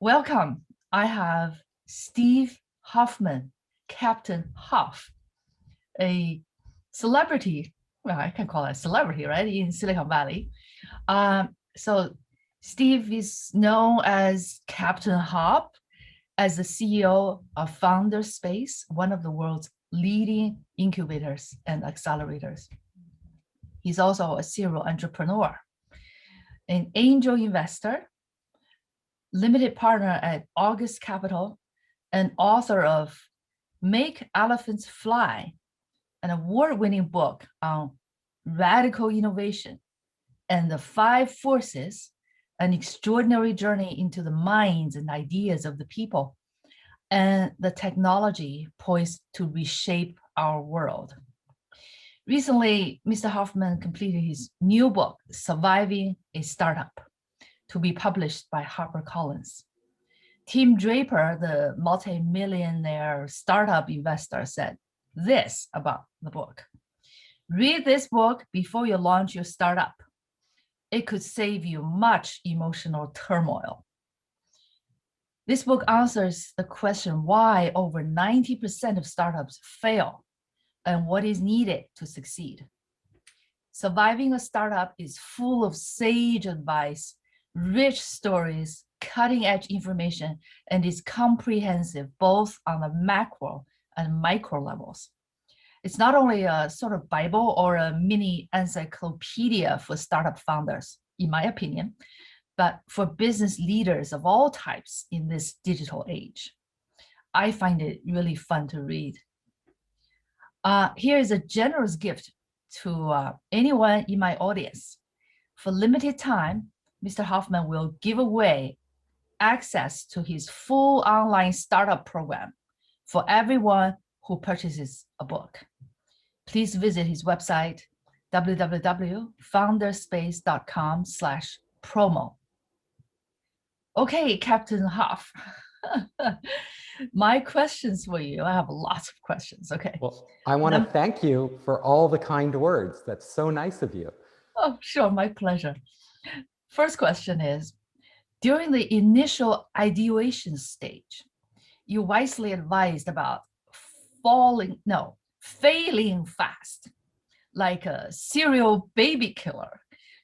Welcome. I have Steve Hoffman, Captain Hoff, a celebrity. Well, I can call it a celebrity, right? In Silicon Valley. So Steve is known as Captain Hoff, as the CEO of Founder Space, one of the world's leading incubators and accelerators. He's also a serial entrepreneur, an angel investor, limited partner at August Capital, and author of Make Elephants Fly, an award-winning book on radical innovation and the 5 forces, an extraordinary journey into the minds and ideas of the people and the technology poised to reshape our world. Recently, Mr. Hoffman completed his new book, Surviving a Startup, to be published by HarperCollins. Tim Draper, the multi-millionaire startup investor, said this about the book: read this book before you launch your startup. It could save you much emotional turmoil. This book answers the question why over 90% of startups fail and what is needed to succeed. Surviving a Startup is full of sage advice, rich stories, cutting-edge information, and is comprehensive both on the macro and micro levels. It's not only a sort of Bible or a mini encyclopedia for startup founders, in my opinion, but for business leaders of all types in this digital age. I find it really fun to read. Here is a generous gift to anyone in my audience. For limited time, Mr. Hoffman will give away access to his full online startup program for everyone who purchases a book. Please visit his website, www.founderspace.com/promo. Okay, Captain Hoff. My questions for you, I have lots of questions, okay. Well, I want to thank you for all the kind words. That's so nice of you. Oh, sure, my pleasure. First question is, during the initial ideation stage, you wisely advised about failing fast, like a serial baby killer.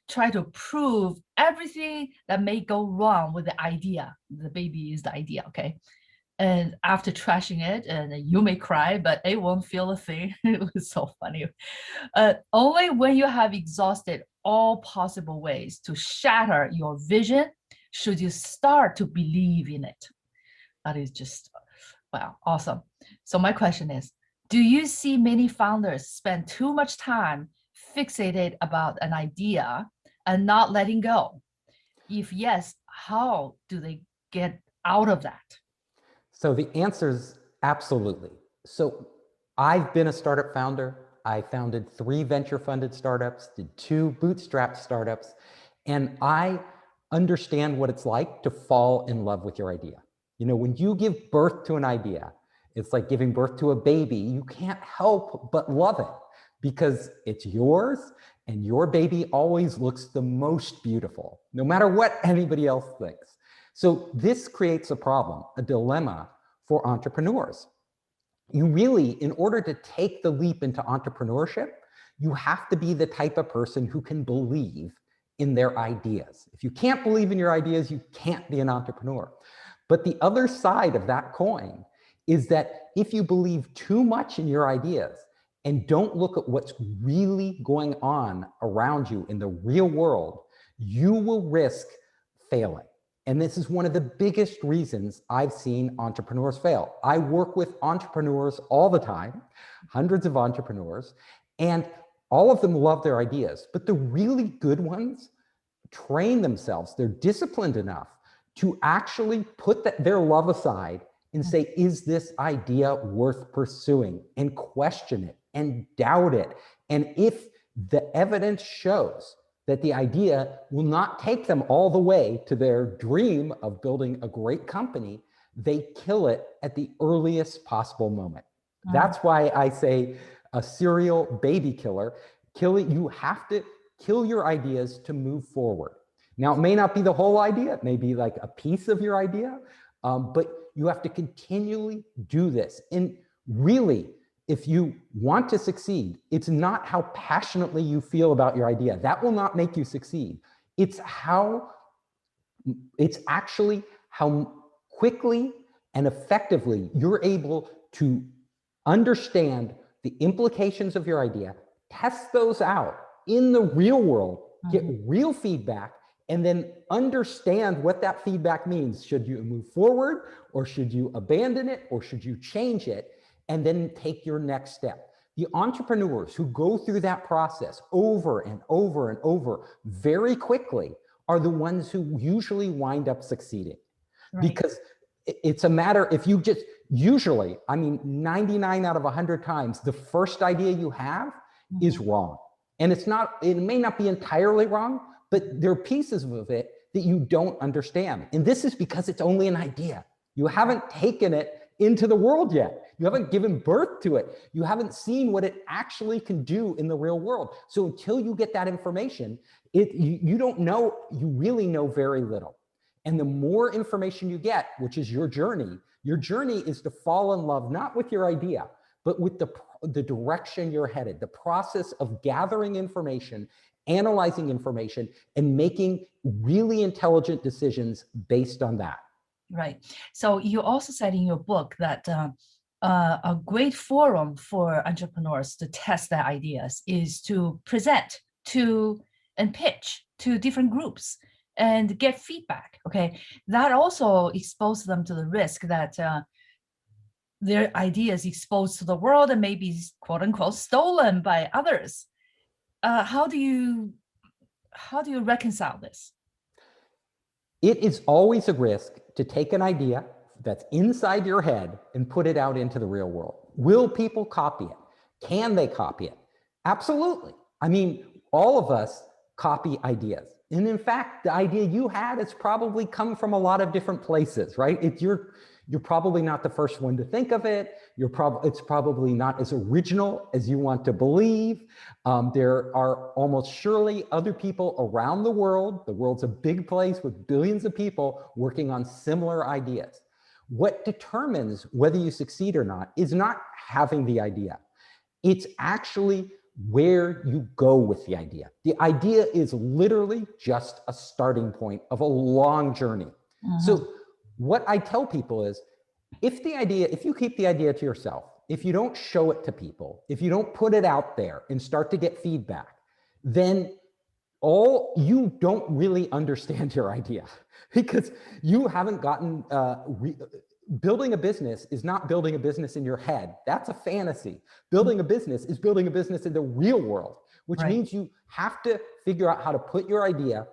Try to prove everything that may go wrong with the idea. The baby is the idea, okay? And after trashing it, and you may cry, but it won't feel a thing. It was so funny. Only when you have exhausted all possible ways to shatter your vision should you start to believe in it. That is just, wow, awesome. So my question is, do you see many founders spend too much time fixated about an idea and not letting go? If yes, how do they get out of that? So the answer is absolutely. So I've been a startup founder. I founded 3 venture-funded startups, did 2 bootstrap startups, and I understand what it's like to fall in love with your idea. You know, when you give birth to an idea, it's like giving birth to a baby. You can't help but love it because it's yours, and your baby always looks the most beautiful, no matter what anybody else thinks. So this creates a problem, a dilemma for entrepreneurs. You really, in order to take the leap into entrepreneurship, you have to be the type of person who can believe in their ideas. If you can't believe in your ideas, you can't be an entrepreneur. But the other side of that coin is that if you believe too much in your ideas and don't look at what's really going on around you in the real world, you will risk failing. And this is one of the biggest reasons I've seen entrepreneurs fail. I work with entrepreneurs all the time, hundreds of entrepreneurs, and all of them love their ideas. But the really good ones train themselves. They're disciplined enough to actually put their love aside and say, is this idea worth pursuing? And question it and doubt it. And if the evidence shows that the idea will not take them all the way to their dream of building a great company, they kill it at the earliest possible moment. That's why I say a serial baby killer. You have to kill your ideas to move forward. Now, it may not be the whole idea. It may be like a piece of your idea, but you have to continually do this. And really, if you want to succeed, it's not how passionately you feel about your idea. That will not make you succeed. It's actually how quickly and effectively you're able to understand the implications of your idea, test those out in the real world, get real feedback, and then understand what that feedback means. Should you move forward, or should you abandon it, or should you change it, and then take your next step? The entrepreneurs who go through that process over and over and over very quickly are the ones who usually wind up succeeding. Right. Because it's a matter, if you just, usually, I mean, 99 out of 100 times, the first idea you have is wrong. And it's not, it may not be entirely wrong, but there are pieces of it that you don't understand. And this is because it's only an idea. You haven't taken it into the world yet. You haven't given birth to it. You haven't seen what it actually can do in the real world. So until you get that information, you don't know, you really know very little. And the more information you get, which is your journey is to fall in love, not with your idea, but with the direction you're headed, the process of gathering information, analyzing information, and making really intelligent decisions based on that. Right. So you also said in your book that a great forum for entrepreneurs to test their ideas is to present and pitch to different groups and get feedback. Okay, that also exposes them to the risk that their ideas exposed to the world and maybe quote unquote stolen by others. How do you reconcile this? It is always a risk to take an idea that's inside your head and put it out into the real world. Will people copy it? Can they copy it? Absolutely. I mean, all of us copy ideas. And in fact, the idea you had has probably come from a lot of different places, right? You're probably not the first one to think of it. It's probably not as original as you want to believe. There are almost surely other people around the world. The world's a big place with billions of people working on similar ideas. What determines whether you succeed or not is not having the idea. It's actually where you go with the idea. The idea is literally just a starting point of a long journey. So what I tell people is, if you keep the idea to yourself, if you don't show it to people, if you don't put it out there and start to get feedback, then you don't really understand your idea, because you haven't gotten, building a business is not building a business in your head. That's a fantasy. Building a business is building a business in the real world, which means you have to figure out how to put your idea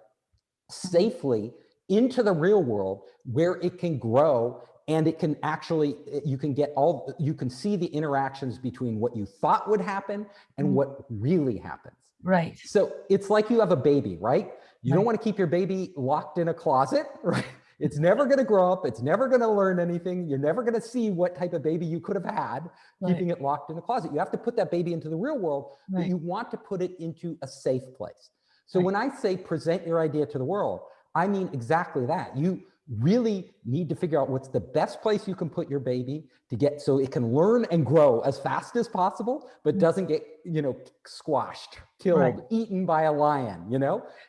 safely into the real world where it can grow, and it can actually, you can see the interactions between what you thought would happen and what really happens. Right. So it's like you have a baby, right? You don't want to keep your baby locked in a closet, right? It's never going to grow up. It's never going to learn anything. You're never going to see what type of baby you could have had keeping it locked in a closet. You have to put that baby into the real world, but you want to put it into a safe place. So when I say present your idea to the world, I mean exactly that. You really need to figure out what's the best place you can put your baby to get so it can learn and grow as fast as possible, but doesn't get, squashed, killed, eaten by a lion,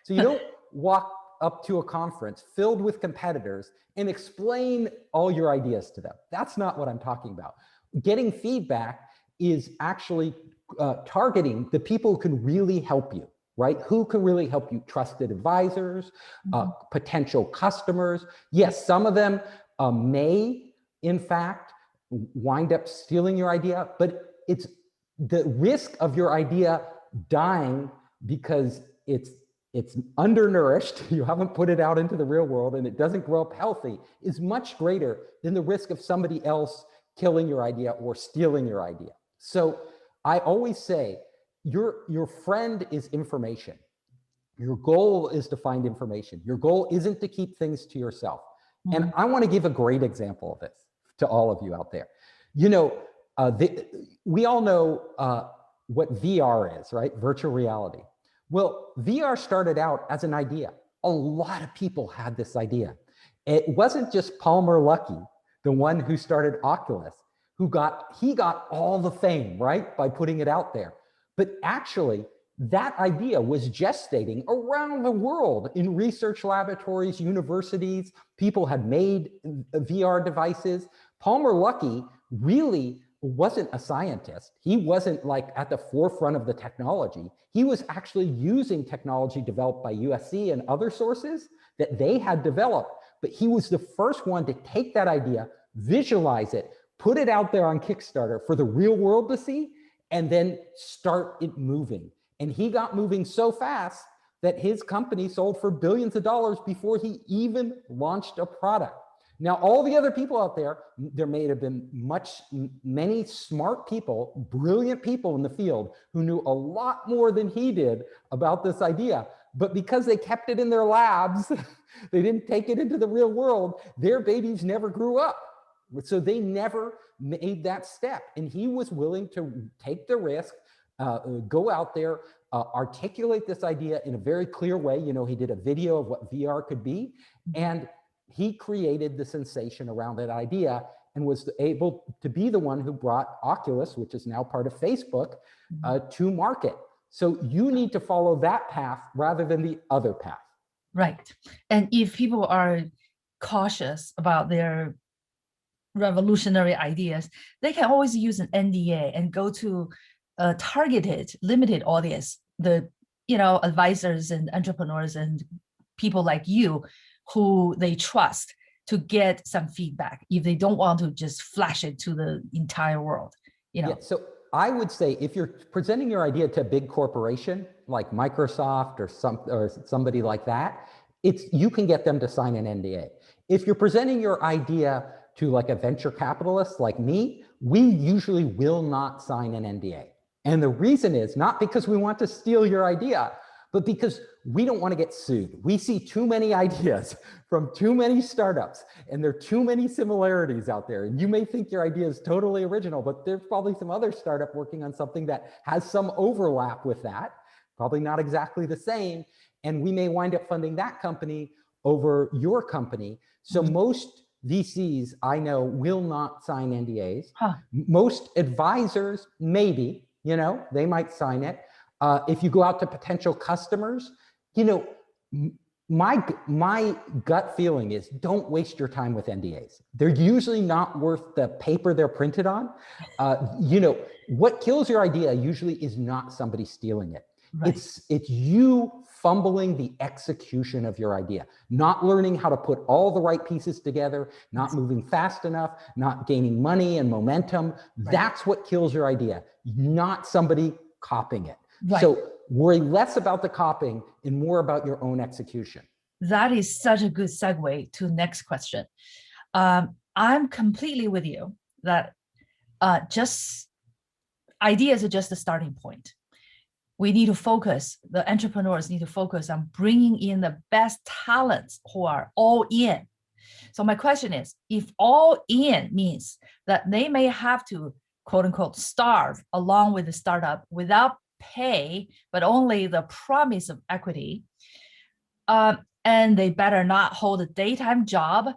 So you don't walk up to a conference filled with competitors and explain all your ideas to them. That's not what I'm talking about. Getting feedback is actually targeting the people who can really help you, right? Who can really help you? Trusted advisors, potential customers. Yes, some of them may, in fact, wind up stealing your idea, but it's the risk of your idea dying because it's undernourished, you haven't put it out into the real world, and it doesn't grow up healthy, is much greater than the risk of somebody else killing your idea or stealing your idea. So I always say, your friend is information. Your goal is to find information. Your goal isn't to keep things to yourself. And I want to give a great example of this to all of you out there. We all know what VR is, right? Virtual reality. Well, VR started out as an idea. a lot of people had this idea. It wasn't just Palmer Luckey, the one who started Oculus, he got all the fame, right, by putting it out there. But actually, that idea was gestating around the world in research laboratories, universities. People had made VR devices. Palmer Luckey really wasn't a scientist. He wasn't like at the forefront of the technology. He was actually using technology developed by USC and other sources that they had developed. But he was the first one to take that idea, visualize it, put it out there on Kickstarter for the real world to see, and then start it moving. And he got moving so fast that his company sold for billions of dollars before he even launched a product. Now, all the other people out there, there may have been many smart people, brilliant people in the field who knew a lot more than he did about this idea. But because they kept it in their labs, they didn't take it into the real world, their babies never grew up. So they never made that step. And he was willing to take the risk, go out there, articulate this idea in a very clear way. You know, he did a video of what VR could be, and he created the sensation around that idea and was able to be the one who brought Oculus, which is now part of Facebook, to market. So you need to follow that path rather than the other path. Right. And if people are cautious about their revolutionary ideas, they can always use an NDA and go to a targeted, limited audience, the advisors and entrepreneurs and people like you who they trust to get some feedback if they don't want to just flash it to the entire world. Yeah, so I would say if you're presenting your idea to a big corporation like Microsoft or somebody like that, you can get them to sign an NDA. If you're presenting your idea to like a venture capitalist like me, we usually will not sign an NDA. And the reason is not because we want to steal your idea, but because we don't want to get sued. We see too many ideas from too many startups, and there are too many similarities out there. And you may think your idea is totally original, but there's probably some other startup working on something that has some overlap with that, probably not exactly the same. And we may wind up funding that company over your company. So most VCs I know will not sign NDAs. Most advisors, maybe, they might sign it. If you go out to potential customers, my gut feeling is don't waste your time with NDAs. They're usually not worth the paper they're printed on. What kills your idea usually is not somebody stealing it. Right. It's you fumbling the execution of your idea, not learning how to put all the right pieces together, not moving fast enough, not gaining money and momentum. Right. That's what kills your idea, not somebody copying it. Right. So worry less about the copying and more about your own execution. That is such a good segue to the next question. I'm completely with you that just ideas are just the starting point. We need to focus, the entrepreneurs need to focus on bringing in the best talents who are all in. So my question is, if all in means that they may have to, quote unquote, starve along with the startup without pay, but only the promise of equity, and they better not hold a daytime job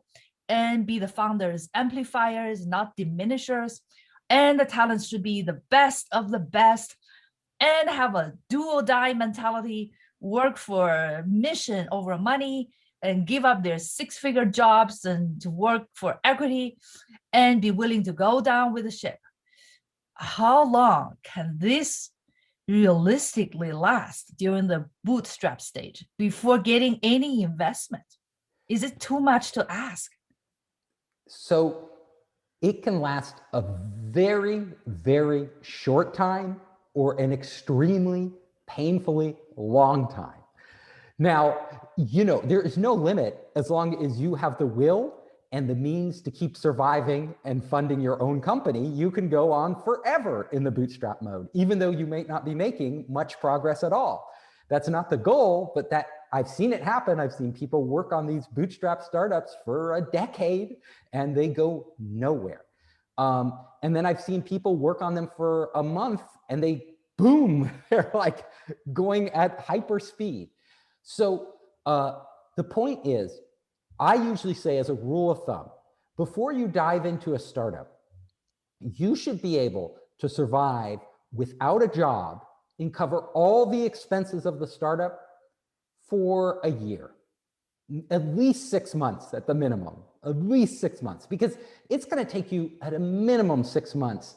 and be the founders' amplifiers, not diminishers, and the talents should be the best of the best, and have a do or die mentality, work for mission over money, and give up their six-figure jobs and to work for equity, and be willing to go down with the ship. How long can this realistically last during the bootstrap stage before getting any investment? Is it too much to ask? So it can last a very, very short time or an extremely painfully long time. Now, there is no limit as long as you have the will and the means to keep surviving and funding your own company. You can go on forever in the bootstrap mode, even though you may not be making much progress at all. That's not the goal, but I've seen it happen. I've seen people work on these bootstrap startups for a decade and they go nowhere. And then I've seen people work on them for a month and boom, they're like going at hyper speed. So the point is, I usually say as a rule of thumb, before you dive into a startup, you should be able to survive without a job and cover all the expenses of the startup for a year, at least 6 months at the minimum, at least 6 months, because it's going to take you at a minimum 6 months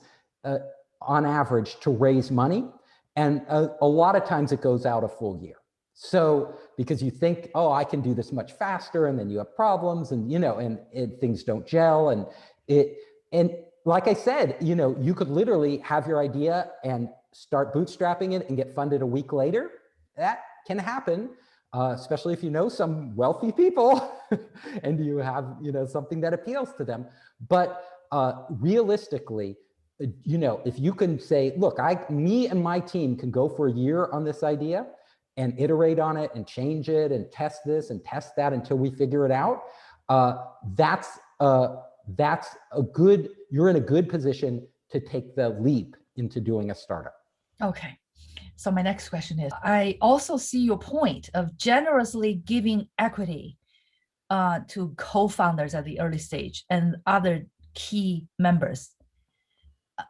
on average to raise money. And a lot of times it goes out a full year. So because you think, oh, I can do this much faster, and then you have problems, and and things don't gel, and like I said, you could literally have your idea and start bootstrapping it and get funded a week later. That can happen, especially if you know some wealthy people and you have something that appeals to them. But realistically, if you can say, look, me and my team can go for a year on this idea and iterate on it and change it and test this and test that until we figure it out, you're in a good position to take the leap into doing a startup. Okay. So my next question is, I also see your point of generously giving equity to co-founders at the early stage and other key members.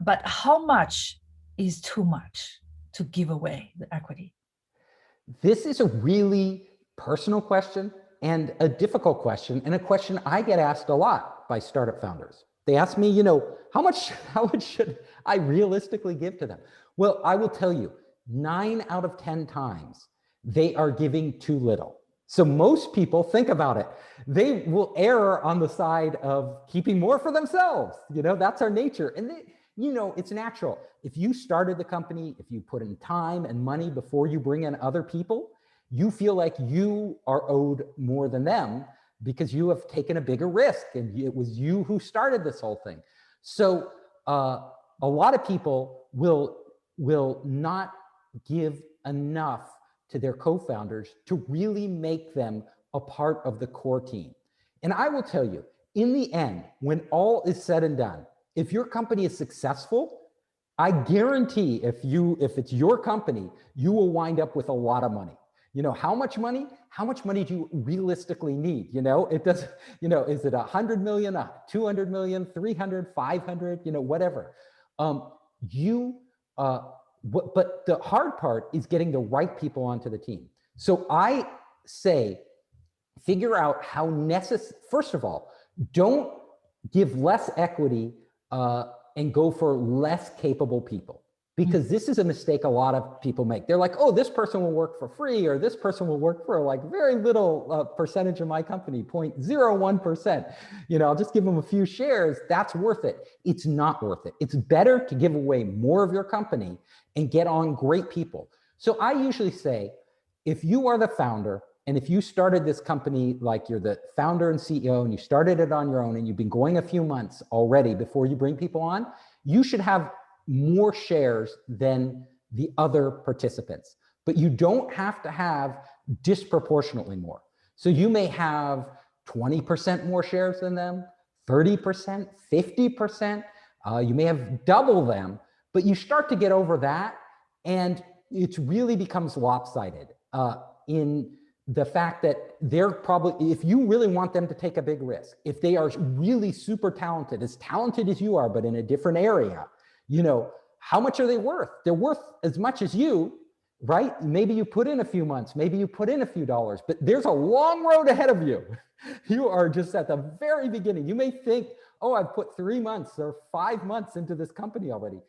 But how much is too much to give away the equity? This is a really personal question and a difficult question, and a question I get asked a lot by startup founders. They ask me, how much should I realistically give to them? Well, I will tell you, 9 out of 10 times, they are giving too little. So most people, think about it, they will err on the side of keeping more for themselves. That's our nature. And it's natural. If you started the company, if you put in time and money before you bring in other people, you feel like you are owed more than them because you have taken a bigger risk and it was you who started this whole thing. So a lot of people will not give enough to their co-founders to really make them a part of the core team. And I will tell you, in the end, when all is said and done, if your company is successful, I guarantee if it's your company, you will wind up with a lot of money. How much money? How much money do you realistically need? It does, is it 100 million, 200 million, 300, 500, whatever. But the hard part is getting the right people onto the team. So I say, figure out how necessary. First of all, don't give less equity and go for less capable people, because this is a mistake a lot of people make. They're like, oh, this person will work for free, or this person will work for like very little percentage of my company, 0.01%. I'll just give them a few shares. That's worth it. It's not worth it. It's better to give away more of your company and get on great people. So I usually say, if you are the founder, and if you started this company, like you're the founder and CEO, and you started it on your own, and you've been going a few months already before you bring people on, you should have more shares than the other participants. But you don't have to have disproportionately more. So you may have 20% more shares than them, 30%, 50%. You may have double them, but you start to get over that, and it really becomes lopsided in the fact that they're probably, if you really want them to take a big risk, if they are really super talented as you are, but in a different area, how much are they worth? They're worth as much as you, right? Maybe you put in a few months, maybe you put in a few dollars, but there's a long road ahead of you. You are just at the very beginning. You may think, oh, I've put 3 months or 5 months into this company already.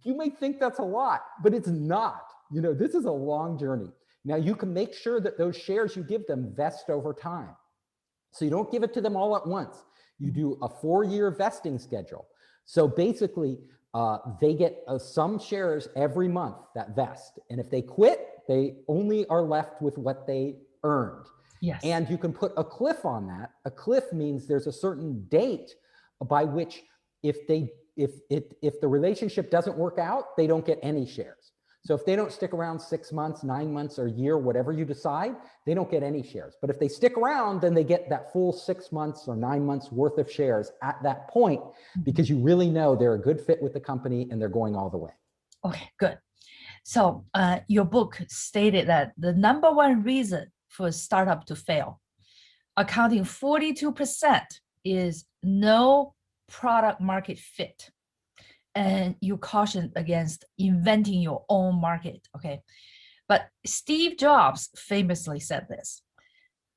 You may think that's a lot, but it's not. This is a long journey. Now, you can make sure that those shares you give them vest over time. So you don't give it to them all at once. You do a 4-year vesting schedule. So basically, they get some shares every month that vest. And if they quit, they only are left with what they earned. Yes. And you can put a cliff on that. A cliff means there's a certain date by which if the relationship doesn't work out, they don't get any shares. So if they don't stick around 6 months, 9 months, or a year, whatever you decide, they don't get any shares. But if they stick around, then they get that full 6 months or 9 months worth of shares at that point, because you really know they're a good fit with the company and they're going all the way. Okay, good. So your book stated that the number one reason for a startup to fail accounting 42% is no product market fit. And you caution against inventing your own market, okay? But Steve Jobs famously said this: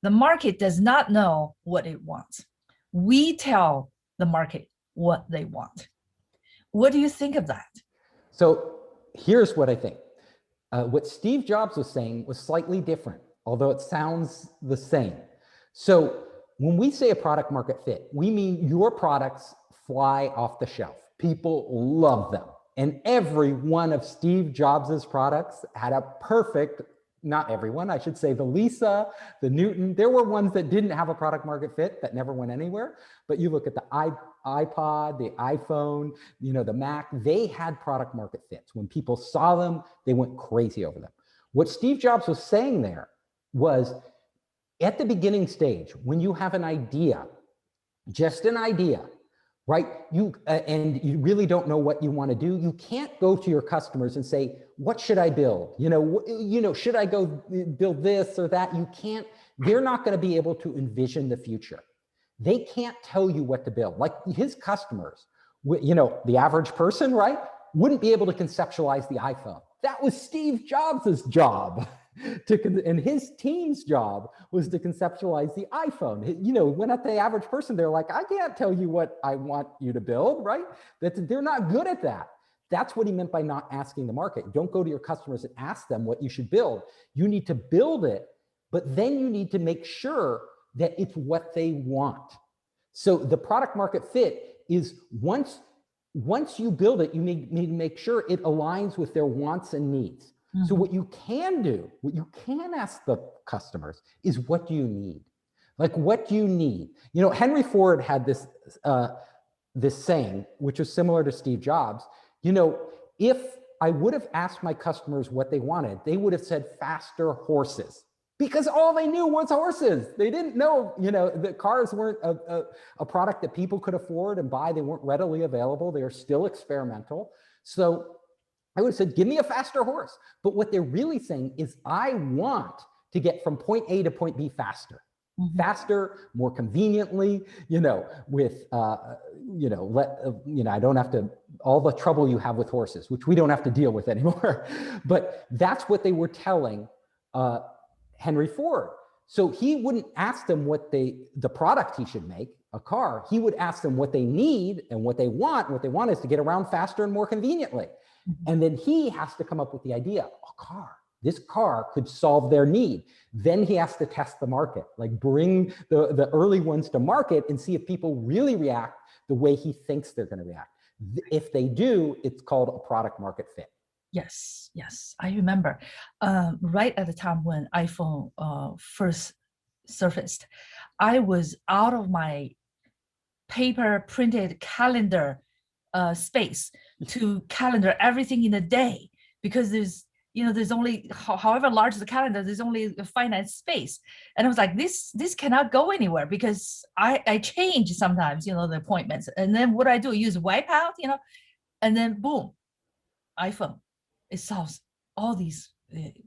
the market does not know what it wants. We tell the market what they want. What do you think of that? So here's what I think. What Steve Jobs was saying was slightly different, although it sounds the same. So when we say a product market fit, we mean your products fly off the shelf. People love them. And every one of Steve Jobs' products had a perfect, not everyone, I should say the Lisa, the Newton, there were ones that didn't have a product market fit that never went anywhere. But you look at the iPod, the iPhone, the Mac, they had product market fits. When people saw them, they went crazy over them. What Steve Jobs was saying there was, at the beginning stage, when you have an idea, just an idea, right? And you really don't know what you want to do. You can't go to your customers and say, what should I build? Should I go build this or that? You can't, they're not going to be able to envision the future. They can't tell you what to build. Like his customers, the average person, right, wouldn't be able to conceptualize the iPhone. That was Steve Jobs' job. And his team's job was to conceptualize the iPhone. When at the average person, they're like, I can't tell you what I want you to build, right? They're not good at that. That's what he meant by not asking the market. Don't go to your customers and ask them what you should build. You need to build it, but then you need to make sure that it's what they want. So the product market fit is once you build it, you need to make sure it aligns with their wants and needs. Mm-hmm. So what you can ask the customers is, what do you need? Like, what do you need? Henry Ford had this saying, which was similar to Steve Jobs. If I would have asked my customers what they wanted, they would have said faster horses, because all they knew was horses. They didn't know, the cars weren't a product that people could afford and buy. They weren't readily available. They are still experimental. So I would have said, give me a faster horse. But what they're really saying is, I want to get from point A to point B faster. Mm-hmm. Faster, more conveniently, with, I don't have to, all the trouble you have with horses, which we don't have to deal with anymore. But that's what they were telling Henry Ford. So he wouldn't ask them what the product he should make, a car. He would ask them what they need and what they want. What they want is to get around faster and more conveniently. Mm-hmm. And then he has to come up with the idea, a car. This car could solve their need. Then he has to test the market, like bring the early ones to market and see if people really react the way he thinks they're going to react. If they do, it's called a product market fit. Yes, I remember. Right at the time when iPhone first surfaced, I was out of my paper printed calendar space to calendar everything in a day, because there's only, however large the calendar, there's only a finite space. And I was like, this cannot go anywhere, because I change sometimes, the appointments. And then what I do, use Wipeout, and then boom, iPhone. It solves all these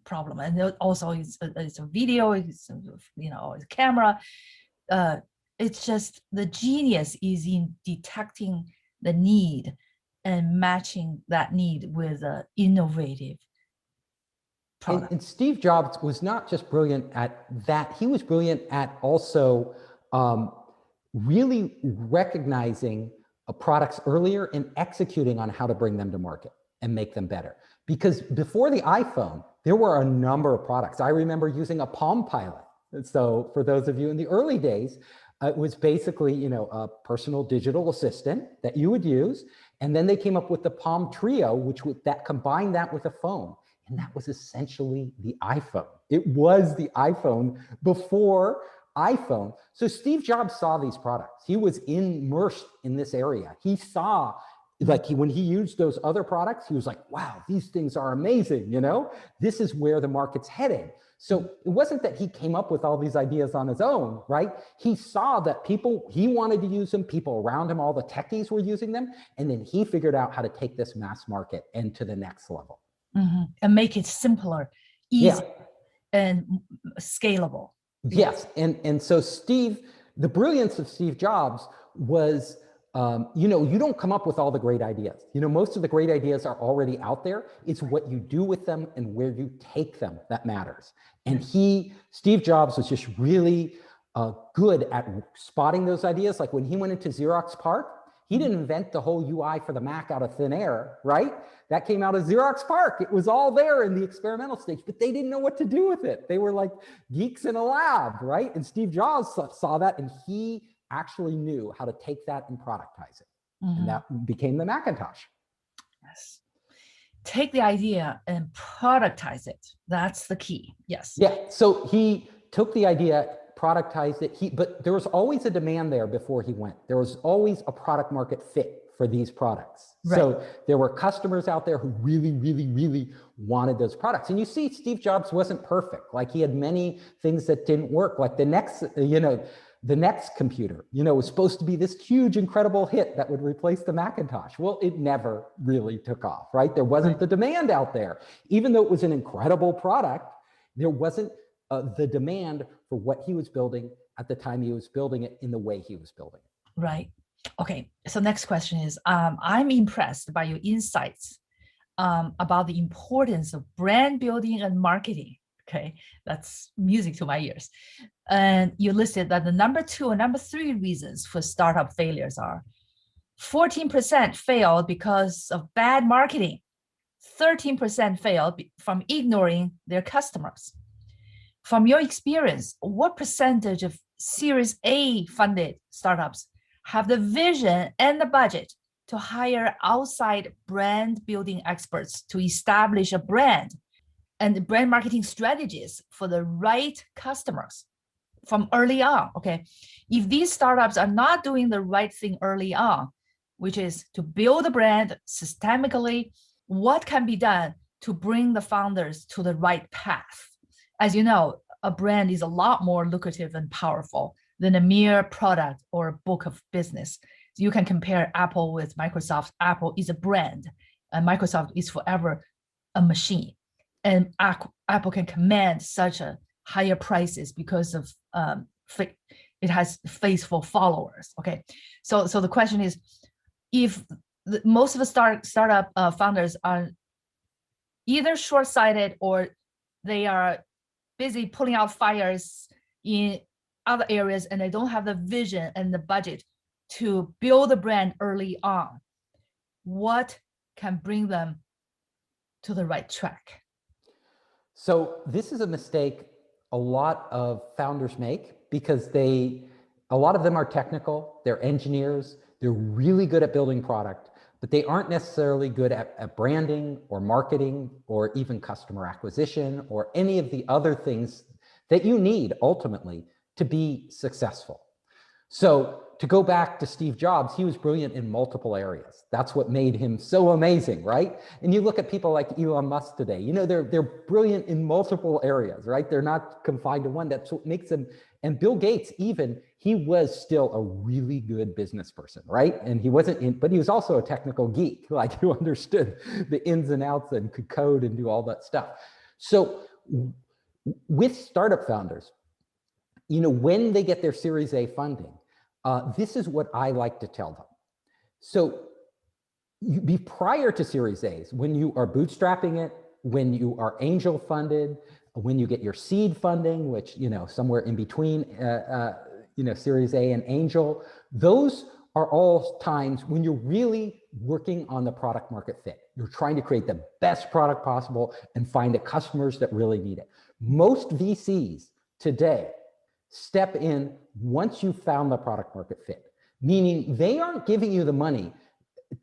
problems. And also it's a video, it's a camera. It's just, the genius is in detecting the need and matching that need with an innovative product. And Steve Jobs was not just brilliant at that, he was brilliant at also really recognizing products earlier and executing on how to bring them to market and make them better. Because before the iPhone, there were a number of products. I remember using a Palm Pilot. So for those of you in the early days, it was basically, a personal digital assistant that you would use. And then they came up with the Palm Trio, that combined that with a phone. And that was essentially the iPhone. It was the iPhone before iPhone. So Steve Jobs saw these products. He was immersed in this area. He saw, when he used those other products, he was like, wow, these things are amazing. This is where the market's headed. So it wasn't that he came up with all these ideas on his own, right? He saw that he wanted to use them, people around him, all the techies were using them. And then he figured out how to take this mass market and to the next level. Mm-hmm. And make it simpler, easier, and scalable. Yes, and so the brilliance of Steve Jobs was, you know, you don't come up with all the great ideas. You know, most of the great ideas are already out there. It's what you do with them and where you take them that matters. And Steve Jobs was just really good at spotting those ideas. Like when he went into Xerox PARC, he didn't invent the whole UI for the Mac out of thin air, right? That came out of Xerox PARC. It was all there in the experimental stage, but they didn't know what to do with it. They were like geeks in a lab, right? And Steve Jobs saw that, and he actually knew how to take that and productize it. And that became the Macintosh. Yes. Take the idea and productize it. That's the key. Yes. Yeah. So he took the idea, productized it. But there was always a demand there before he went. There was always a product market fit for these products. Right. So there were customers out there who really, really, really wanted those products. And you see, Steve Jobs wasn't perfect. Like he had many things that didn't work. Like the next computer, was supposed to be this huge, incredible hit that would replace the Macintosh. Well, it never really took off, right? There wasn't the demand out there. Even though it was an incredible product, there wasn't the demand for what he was building at the time he was building it in the way he was building it. Right. Okay. So next question is, I'm impressed by your insights about the importance of brand building and marketing. Okay, that's music to my ears. And you listed that the number 2 and number 3 reasons for startup failures are 14% failed because of bad marketing, 13% failed from ignoring their customers. From your experience, what percentage of Series A funded startups have the vision and the budget to hire outside brand building experts to establish a brand and brand marketing strategies for the right customers from early on? Okay, if these startups are not doing the right thing early on, which is to build a brand systemically, what can be done to bring the founders to the right path? As you know, a brand is a lot more lucrative and powerful than a mere product or a book of business. You can compare Apple with Microsoft. Apple is a brand, and Microsoft is forever a machine. And Apple can command such a higher prices because of it has faithful followers. Okay, so the question is, if most of the startup founders are either short-sighted or they are busy pulling out fires in other areas and they don't have the vision and the budget to build a brand early on, what can bring them to the right track? So this is a mistake a lot of founders make because a lot of them are technical, they're engineers, they're really good at building product, but they aren't necessarily good at branding or marketing or even customer acquisition or any of the other things that you need ultimately to be successful. So to go back to Steve Jobs, he was brilliant in multiple areas. That's what made him so amazing, right? And you look at people like Elon Musk today, they're brilliant in multiple areas, right? They're not confined to one. That's what makes them, and Bill Gates even, he was still a really good business person, right? And he wasn't but he was also a technical geek, like who understood the ins and outs and could code and do all that stuff. So with startup founders, when they get their Series A funding, this is what I like to tell them. So prior to Series A's, when you are bootstrapping it, when you are angel funded, when you get your seed funding, which, somewhere in between, Series A and angel, those are all times when you're really working on the product market fit. You're trying to create the best product possible and find the customers that really need it. Most VCs today step in once you've found the product market fit, meaning they aren't giving you the money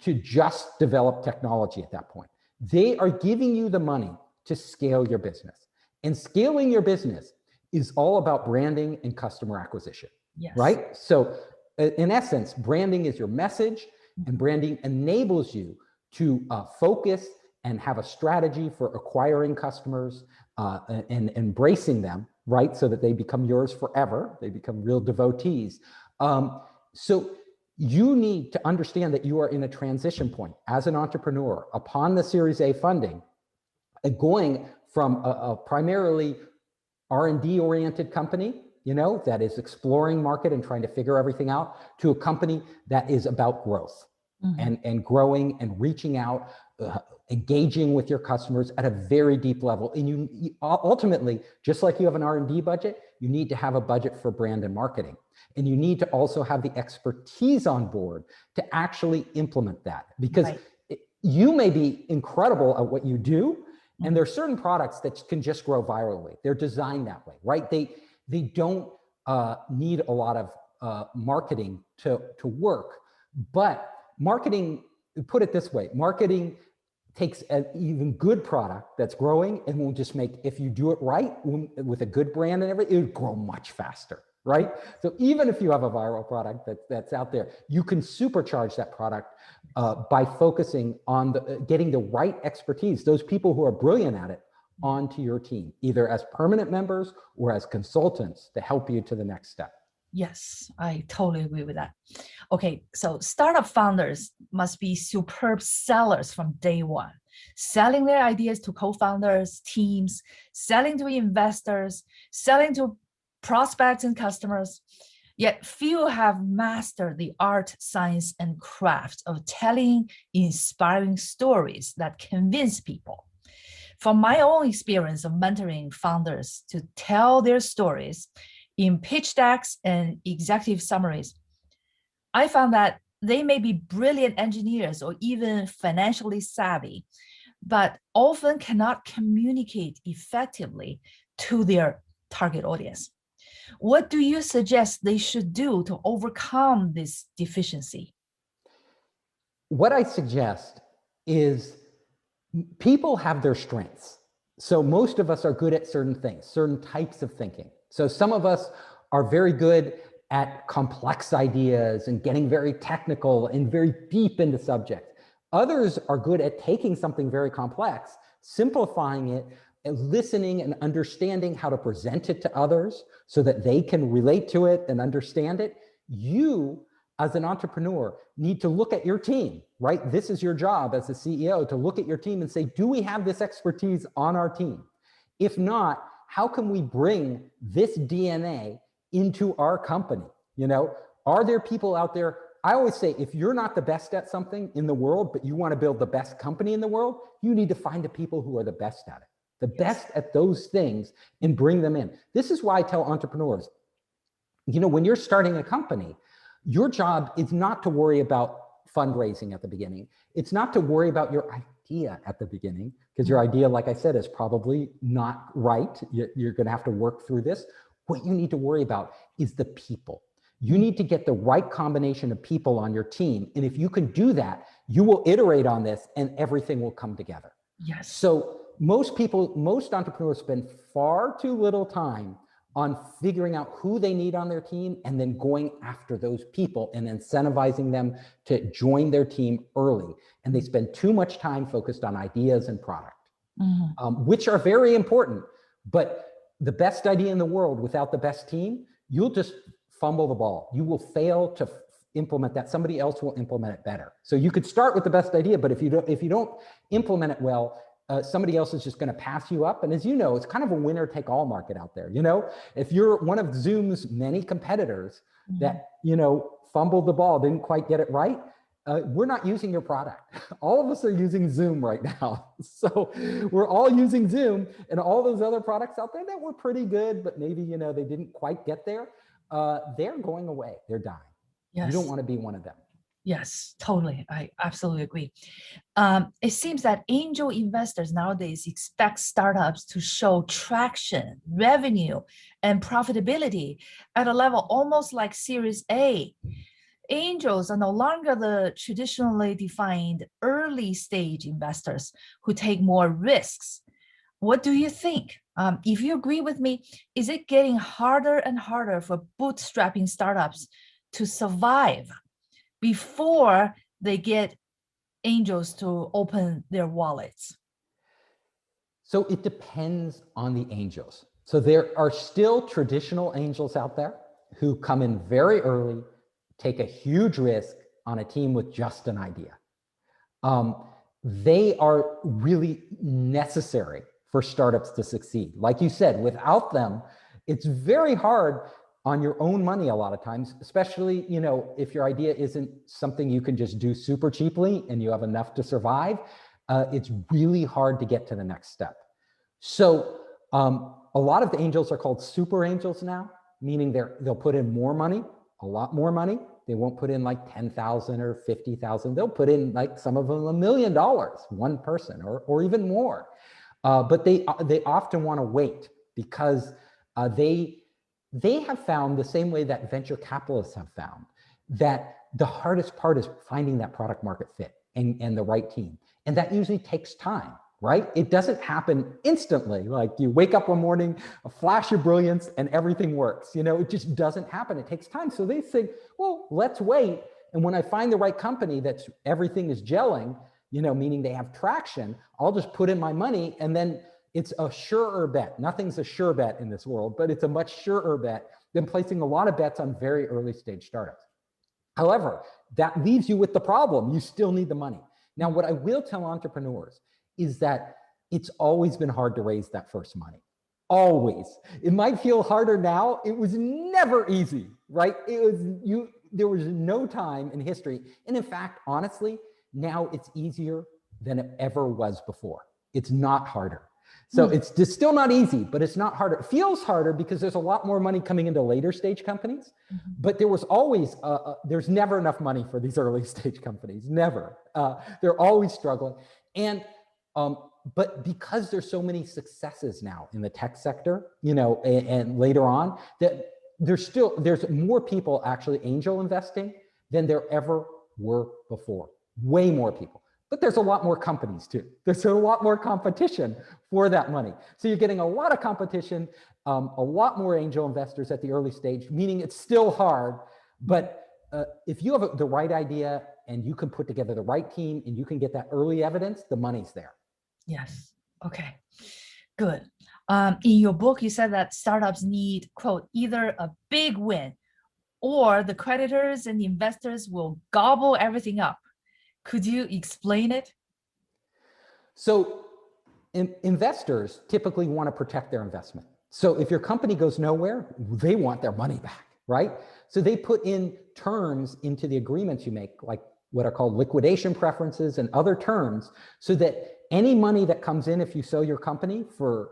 to just develop technology at that point. They are giving you the money to scale your business. And scaling your business is all about branding and customer acquisition, right? So in essence, branding is your message, and branding enables you to focus and have a strategy for acquiring customers and embracing them, right? So that they become yours forever. They become real devotees. So you need to understand that you are in a transition point as an entrepreneur upon the Series A funding, going from a primarily R&D oriented company that is exploring market and trying to figure everything out, to a company that is about growth and growing and reaching out, engaging with your customers at a very deep level. And you ultimately, just like you have an R&D budget, you need to have a budget for brand and marketing. And you need to also have the expertise on board to actually implement that, because you may be incredible at what you do. And there are certain products that can just grow virally. They're designed that way, right? They don't need a lot of marketing to work. But marketing, put it this way, marketing takes an even good product that's growing and will just make, if you do it right with a good brand and everything, it would grow much faster, right? So even if you have a viral product that's out there, you can supercharge that product by focusing on getting the right expertise, those people who are brilliant at it, onto your team, either as permanent members or as consultants to help you to the next step. Yes, I totally agree with that. Okay, so startup founders must be superb sellers from day one, selling their ideas to co-founders, teams, selling to investors, selling to prospects and customers. Yet few have mastered the art, science, and craft of telling inspiring stories that convince people. From my own experience of mentoring founders to tell their stories in pitch decks and executive summaries, I found that they may be brilliant engineers or even financially savvy, but often cannot communicate effectively to their target audience. What do you suggest they should do to overcome this deficiency? What I suggest is people have their strengths. So most of us are good at certain things, certain types of thinking. So some of us are very good at complex ideas and getting very technical and very deep into subjects. Others are good at taking something very complex, simplifying it, and listening and understanding how to present it to others so that they can relate to it and understand it. You, as an entrepreneur, need to look at your team, right? This is your job as a CEO, to look at your team and say, do we have this expertise on our team? If not, how can we bring this DNA into our company? Are there people out there? I always say, if you're not the best at something in the world, but you want to build the best company in the world, you need to find the people who are the best at it, the best at those things, and bring them in. This is why I tell entrepreneurs, when you're starting a company, your job is not to worry about fundraising at the beginning. It's not to worry about your idea at the beginning, because your idea, like I said, is probably not right. You're going to have to work through this. What you need to worry about is the people. You need to get the right combination of people on your team. And if you can do that, you will iterate on this and everything will come together. Yes. So most entrepreneurs spend far too little time on figuring out who they need on their team and then going after those people and incentivizing them to join their team early. And they spend too much time focused on ideas and product, which are very important. But the best idea in the world without the best team, you'll just fumble the ball. You will fail to implement that. Somebody else will implement it better. So you could start with the best idea, but if you don't implement it well, somebody else is just going to pass you up. And as you know, it's kind of a winner take all market out there. If you're one of Zoom's many competitors that, fumbled the ball, didn't quite get it right, we're not using your product. All of us are using Zoom right now. So we're all using Zoom, and all those other products out there that were pretty good, but maybe, they didn't quite get there. They're going away. They're dying. Yes. You don't want to be one of them. Yes, totally. I absolutely agree. It seems that angel investors nowadays expect startups to show traction, revenue, and profitability at a level almost like Series A. Angels are no longer the traditionally defined early stage investors who take more risks. What do you think? If you agree with me, is it getting harder and harder for bootstrapping startups to survive before they get angels to open their wallets? So it depends on the angels. So there are still traditional angels out there who come in very early, take a huge risk on a team with just an idea. They are really necessary for startups to succeed. Like you said, without them, It's very hard on your own money a lot of times, especially, you know, if your idea isn't something you can just do super cheaply and you have enough to survive, it's really hard to get to the next step. So a lot of the angels are called super angels now, meaning they'll put in more money, a lot more money. They won't put in like 10,000 or 50,000. They'll put in, like, some of them $1 million, one person, or even more. But they often want to wait because they have found, the same way that venture capitalists have found, that the hardest part is finding that product market fit and the right team. And that usually takes time, right? It doesn't happen instantly. Like, you wake up one morning, a flash of brilliance, and everything works. You know, it just doesn't happen. It takes time. So they think, well, let's wait. And when I find the right company that's everything is gelling, you know, meaning they have traction, I'll just put in my money, and then it's a surer bet. Nothing's a sure bet in this world, but it's a much surer bet than placing a lot of bets on very early stage startups. However, that leaves you with the problem. You still need the money. Now, what I will tell entrepreneurs is that it's always been hard to raise that first money. Always. It might feel harder now. It was never easy, right? There was no time in history. And in fact, honestly, now it's easier than it ever was before. It's not harder. So it's just still not easy, but it's not harder. It feels harder because there's a lot more money coming into later stage companies, but there was always, there's never enough money for these early stage companies, never. They're always struggling. And, but because there's so many successes now in the tech sector, you know, and later on, that there's more people actually angel investing than there ever were before, way more people. But there's a lot more companies too. There's a lot more competition for that money. So you're getting a lot of competition, a lot more angel investors at the early stage, meaning it's still hard. But if you have the right idea and you can put together the right team and you can get that early evidence, the money's there. Yes. Okay, good. In your book, you said that startups need, quote, either a big win or the creditors and the investors will gobble everything up. Could you explain it? So investors typically want to protect their investment. So if your company goes nowhere, they want their money back, right? So they put in terms into the agreements you make, like what are called liquidation preferences and other terms, so that any money that comes in, if you sell your company for,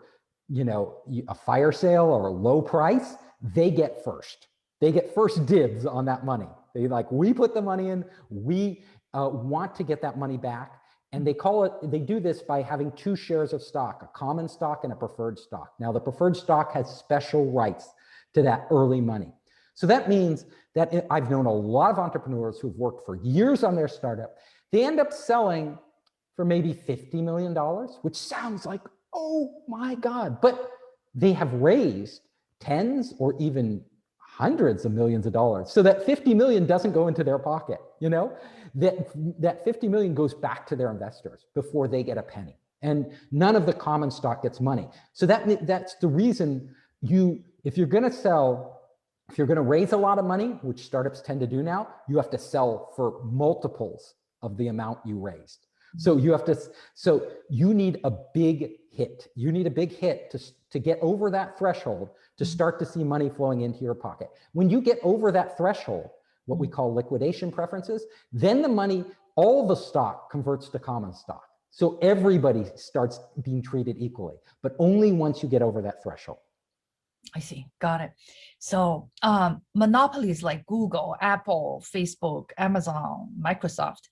you know, a fire sale or a low price, they get first. They get first dibs on that money. We put the money in, we want to get that money back. And they do this by having 2 shares of stock, a common stock and a preferred stock. Now, the preferred stock has special rights to that early money. So that means that I've known a lot of entrepreneurs who've worked for years on their startup. They end up selling for maybe $50 million, which sounds like, oh my God, but they have raised tens or even hundreds of millions of dollars. So that 50 million doesn't go into their pocket, you know, that 50 million goes back to their investors before they get a penny. And none of the common stock gets money. So that's the reason if you're going to raise a lot of money, which startups tend to do now, you have to sell for multiples of the amount you raised. So you need a big hit. You need a big hit to get over that threshold to start to see money flowing into your pocket. When you get over that threshold, what we call liquidation preferences, then the money, all the stock converts to common stock. So everybody starts being treated equally, but only once you get over that threshold. I see. Got it. So monopolies like Google, Apple, Facebook, Amazon, Microsoft,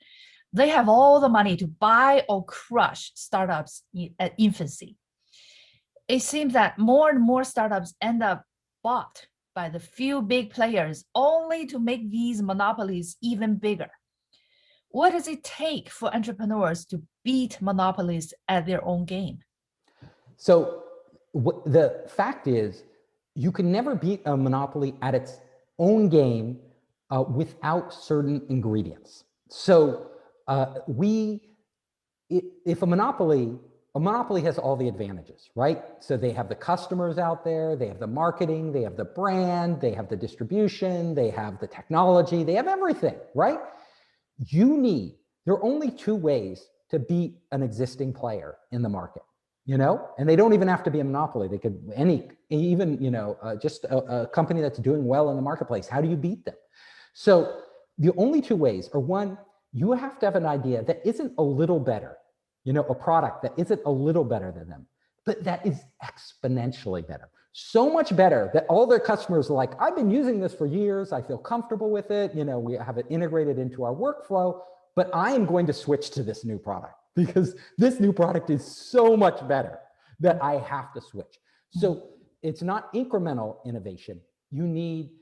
they have all the money to buy or crush startups at infancy. It seems that more and more startups end up bought by the few big players only to make these monopolies even bigger. What does it take for entrepreneurs to beat monopolies at their own game? So the fact is, you can never beat a monopoly at its own game without certain ingredients. So if a monopoly has all the advantages, right? So they have the customers out there, they have the marketing, they have the brand, they have the distribution, they have the technology, they have everything, right? There are only 2 ways to beat an existing player in the market. and they don't even have to be a monopoly. They could even just a company that's doing well in the marketplace. How do you beat them? So the only two ways are, one, you have to have an idea that isn't a little better, a product that isn't a little better than them, but that is exponentially better. So much better that all their customers are like, I've been using this for years. I feel comfortable with it. We have it integrated into our workflow, but I am going to switch to this new product because this new product is so much better that I have to switch. So it's not incremental innovation. You need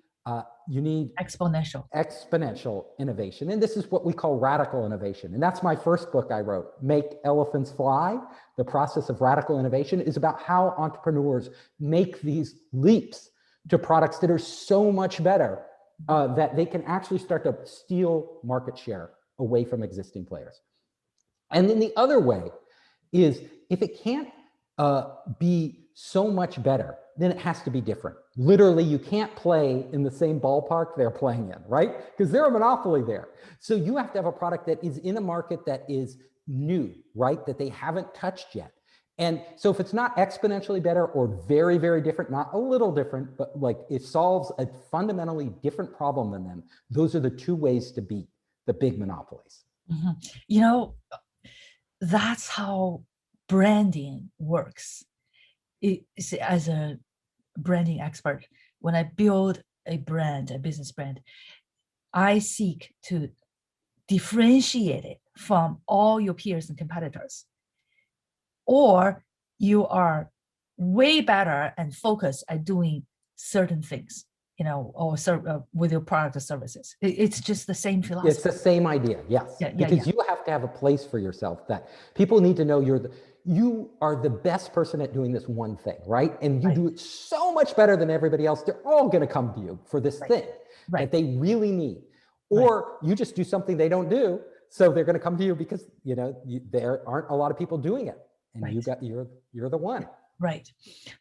exponential innovation. And this is what we call radical innovation. And that's my first book I wrote, Make Elephants Fly. The process of radical innovation is about how entrepreneurs make these leaps to products that are so much better that they can actually start to steal market share away from existing players. And then the other way is, if it can't be so much better, then it has to be different. Literally, you can't play in the same ballpark they're playing in, right? Because they're a monopoly there. So you have to have a product that is in a market that is new, right? That they haven't touched yet. And so if it's not exponentially better or very, very different, not a little different, but like it solves a fundamentally different problem than them, those are the two ways to beat the big monopolies. That's how branding works. As a branding expert, when I build a brand, a business brand, I seek to differentiate it from all your peers and competitors. Or you are way better and focused at doing certain things, or with your product or services. It's just the same philosophy. It's the same idea, yes. Because you have to have a place for yourself that people need to know you are the best person at doing this one thing, right? And you do it so much better than everybody else. They're all going to come to you for this thing that they really need. Or you just do something they don't do, so they're going to come to you because there aren't a lot of people doing it, and you're the one. Right.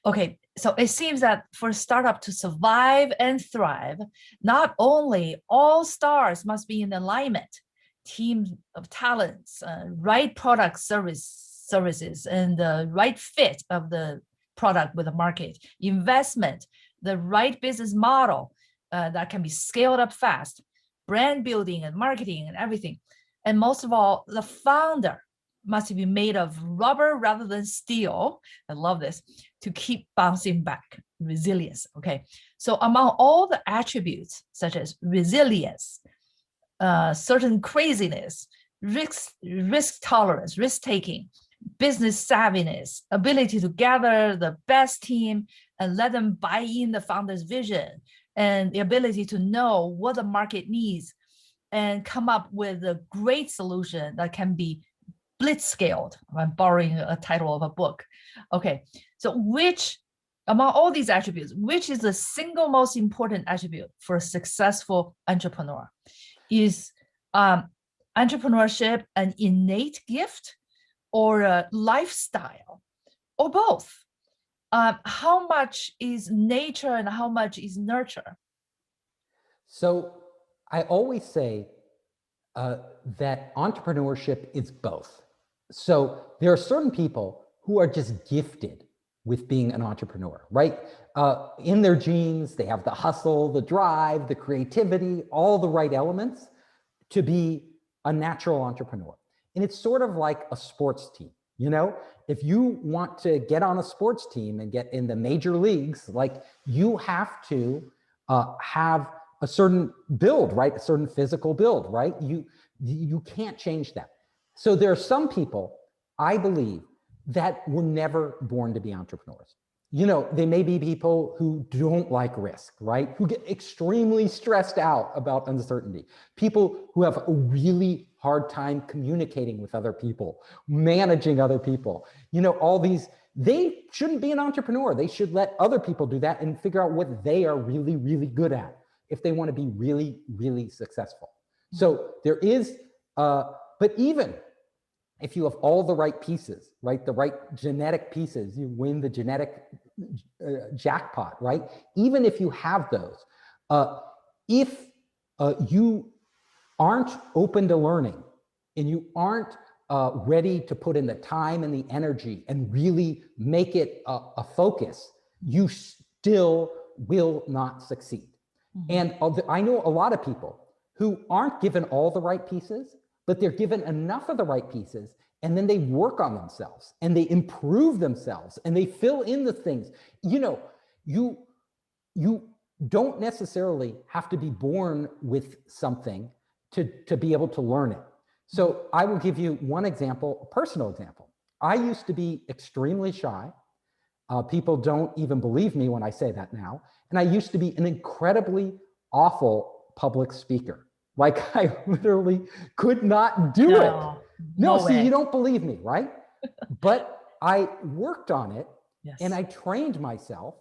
Okay. So it seems that for a startup to survive and thrive, not only all stars must be in alignment, teams of talents, right product services, and the right fit of the product with the market, investment, the right business model that can be scaled up fast, brand building and marketing and everything. And most of all, the founder must be made of rubber rather than steel. I love this, to keep bouncing back. Resilience. Okay. So among all the attributes such as resilience, certain craziness, risk tolerance, risk taking, business savviness, ability to gather the best team and let them buy in the founder's vision, and the ability to know what the market needs and come up with a great solution that can be blitzscaled. I'm borrowing a title of a book. Okay, so among all these attributes, which is the single most important attribute for a successful entrepreneur? Is entrepreneurship an innate gift or a lifestyle, or both? How much is nature and how much is nurture? So I always say that entrepreneurship is both. So there are certain people who are just gifted with being an entrepreneur, right? In their genes, they have the hustle, the drive, the creativity, all the right elements to be a natural entrepreneur. And it's sort of like a sports team. If you want to get on a sports team and get in the major leagues, like you have to have a certain build, right? A certain physical build, right? You can't change that. So there are some people, I believe, that were never born to be entrepreneurs. They may be people who don't like risk, right? Who get extremely stressed out about uncertainty. People who have a really hard time communicating with other people, managing other people. All these, they shouldn't be an entrepreneur. They should let other people do that and figure out what they are really, really good at if they want to be really, really successful. So there is, but even if you have all the right pieces, right? The right genetic pieces, you win the genetic jackpot, right? Even if you have those, if you aren't open to learning and you aren't ready to put in the time and the energy and really make it a focus, you still will not succeed. And I know a lot of people who aren't given all the right pieces, but they're given enough of the right pieces, and then they work on themselves and they improve themselves and they fill in the things. You know, you don't necessarily have to be born with something to be able to learn it. So I will give you one example, a personal example. I used to be extremely shy. People don't even believe me when I say that now. And I used to be an incredibly awful public speaker. Like I literally could not do it. No, see, you don't believe me, right? But I worked on it and I trained myself.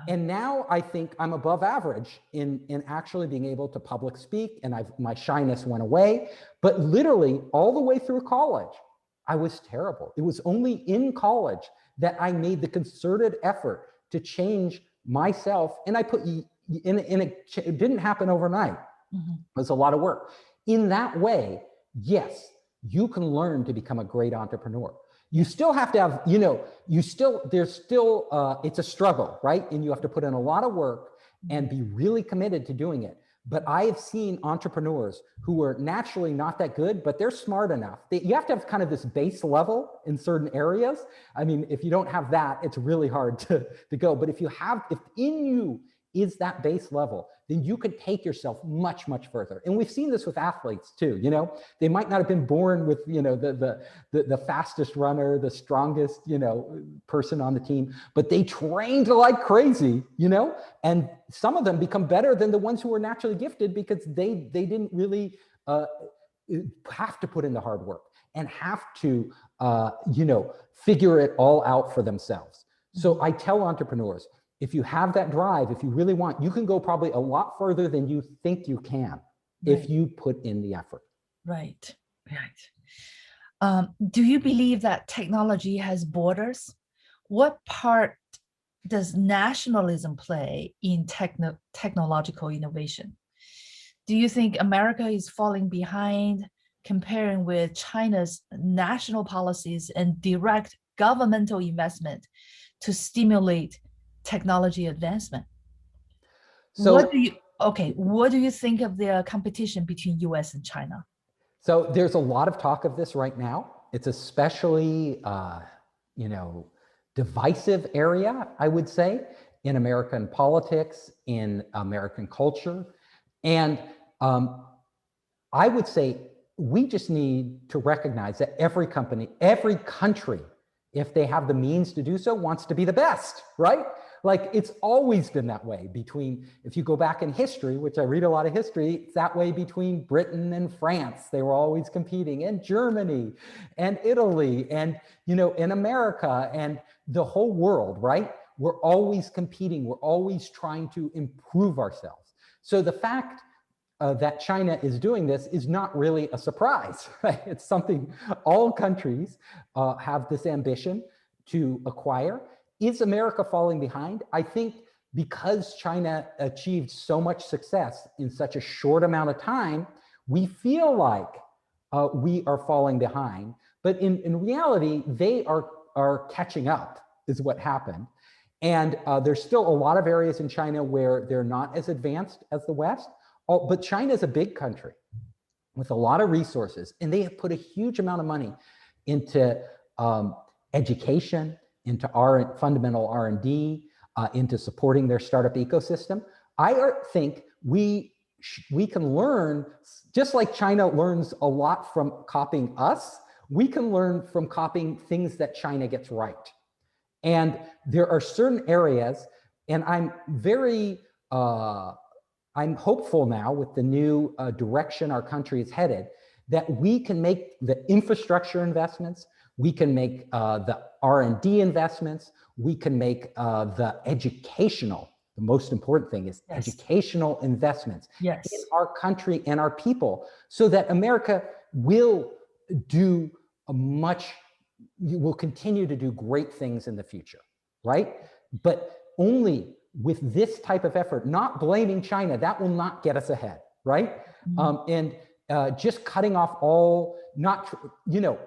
And now I think I'm above average in actually being able to public speak, and my shyness went away. But literally all the way through college, I was terrible. It was only in college that I made the concerted effort to change myself. And I put it didn't happen overnight. It was a lot of work. In that way, yes, you can learn to become a great entrepreneur. You still have to have, it's a struggle, right? And you have to put in a lot of work and be really committed to doing it. But I have seen entrepreneurs who are naturally not that good, but they're smart enough. You have to have kind of this base level in certain areas. I mean, if you don't have that, it's really hard to go. But if in you is that base level, then you could take yourself much, much further. And we've seen this with athletes too. They might not have been born with, the fastest runner, the strongest, person on the team, but they trained like crazy, and some of them become better than the ones who were naturally gifted because they didn't really have to put in the hard work and have to, figure it all out for themselves. So I tell entrepreneurs, if you have that drive, if you really want, you can go probably a lot further than you think you can if you put in the effort. Right. Do you believe that technology has borders? What part does nationalism play in technological innovation? Do you think America is falling behind comparing with China's national policies and direct governmental investment to stimulate technology advancement? So what do you think of the competition between US and China? So there's a lot of talk of this right now. It's especially, divisive area, I would say, in American politics, in American culture. And I would say we just need to recognize that every company, every country, if they have the means to do so, wants to be the best, right? Like it's always been that way if you go back in history, which I read a lot of history, it's that way between Britain and France. They were always competing, and Germany and Italy and, in America and the whole world, right? We're always competing. We're always trying to improve ourselves. So the fact that China is doing this is not really a surprise, right? It's something all countries have this ambition to acquire. Is America falling behind? I think because China achieved so much success in such a short amount of time, we feel like we are falling behind. But in reality, they are catching up, is what happened. And there's still a lot of areas in China where they're not as advanced as the West. But China is a big country with a lot of resources, and they have put a huge amount of money into education, into fundamental R&D, into supporting their startup ecosystem. I think we can learn, just like China learns a lot from copying us, we can learn from copying things that China gets right. And there are certain areas, and I'm hopeful now with the new direction our country is headed, that we can make the infrastructure investments, we can make the R&D investments, we can make the most important thing is educational investments in our country and our people, so that America will continue to do great things in the future, right? But only with this type of effort, not blaming China, that will not get us ahead, right? And just cutting off all,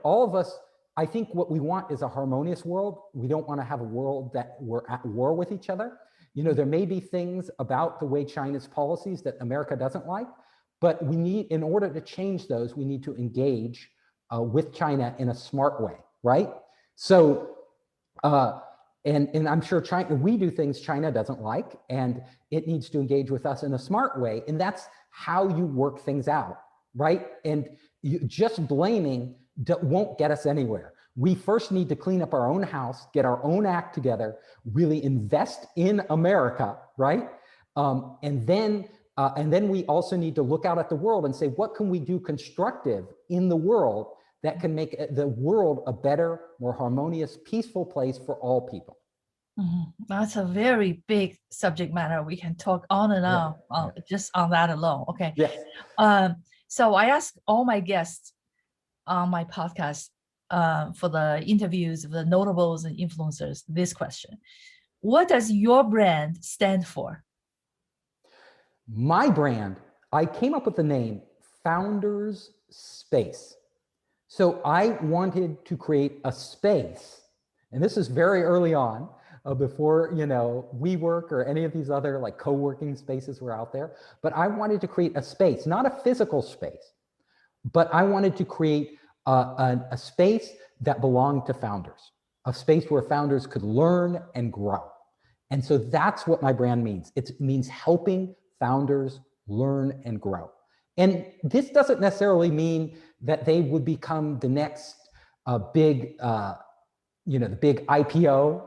all of us, I think what we want is a harmonious world. We don't want to have a world that we're at war with each other. There may be things about the way China's policies that America doesn't like, but we need, in order to change those, we need to engage with China in a smart way, right? So, and I'm sure China, we do things China doesn't like, and it needs to engage with us in a smart way. And that's how you work things out, right? And just blaming won't get us anywhere. We first need to clean up our own house, get our own act together, really invest in America, right? And then we also need to look out at the world and say, what can we do constructive in the world that can make the world a better, more harmonious, peaceful place for all people? That's a very big subject matter. We can talk on and on just on that alone. Okay. Yes. So I ask all my guests on my podcast for the interviews of the notables and influencers this question: what does your brand stand for? My brand, I came up with the name Founders Space. So I wanted to create a space, and this is very early on, before WeWork or any of these other like co-working spaces were out there. But I wanted to create a space, not a physical space, but I wanted to create a space that belonged to founders, a space where founders could learn and grow. And so that's what my brand means. It means helping founders learn and grow. And this doesn't necessarily mean that they would become the next big, the big IPO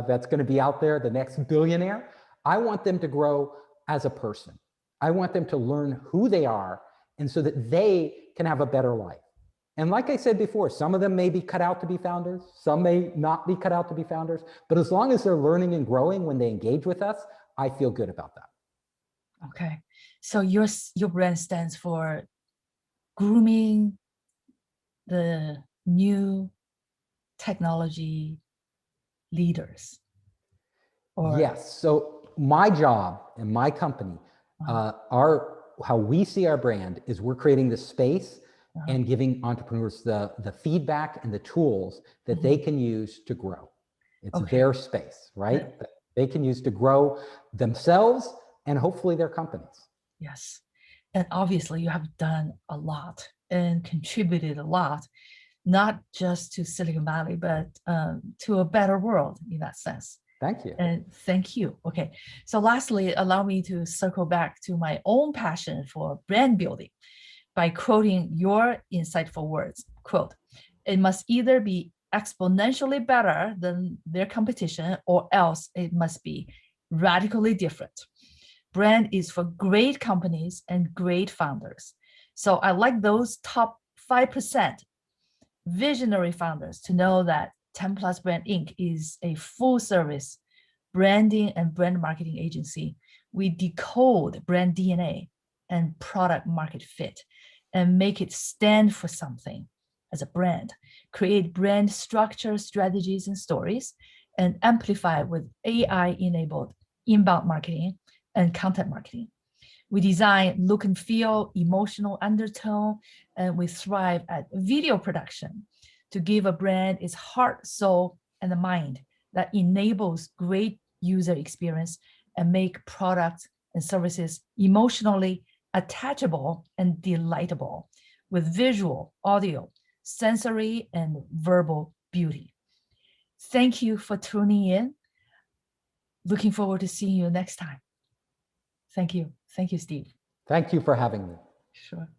that's going to be out there, the next billionaire. I want them to grow as a person. I want them to learn who they are, and so that they can have a better life. And like I said before, some of them may be cut out to be founders, some may not be cut out to be founders, but as long as they're learning and growing when they engage with us, I feel good about that. Okay, so your brand stands for grooming the new technology leaders. Yes, so my job and my company, how we see our brand is we're creating the space and giving entrepreneurs the feedback and the tools that they can use to grow. It's their space, right? That they can use to grow themselves and hopefully their companies. Yes, and obviously you have done a lot and contributed a lot, not just to Silicon Valley, but to a better world in that sense. Thank you. And thank you. Okay, so lastly, allow me to circle back to my own passion for brand building by quoting your insightful words. Quote, "It must either be exponentially better than their competition or else it must be radically different. Brand is for great companies and great founders." So I like those top 5% visionary founders to know that 10 Plus Brand Inc. is a full service branding and brand marketing agency. We decode brand DNA and product market fit and make it stand for something as a brand, create brand structure, strategies, and stories, and amplify with AI-enabled inbound marketing and content marketing. We design look and feel, emotional undertone, and we thrive at video production to give a brand its heart, soul, and the mind that enables great user experience and make products and services emotionally attachable and delightable with visual, audio, sensory, and verbal beauty. Thank you for tuning in. Looking forward to seeing you next time. Thank you. Thank you, Steve. Thank you for having me. Sure.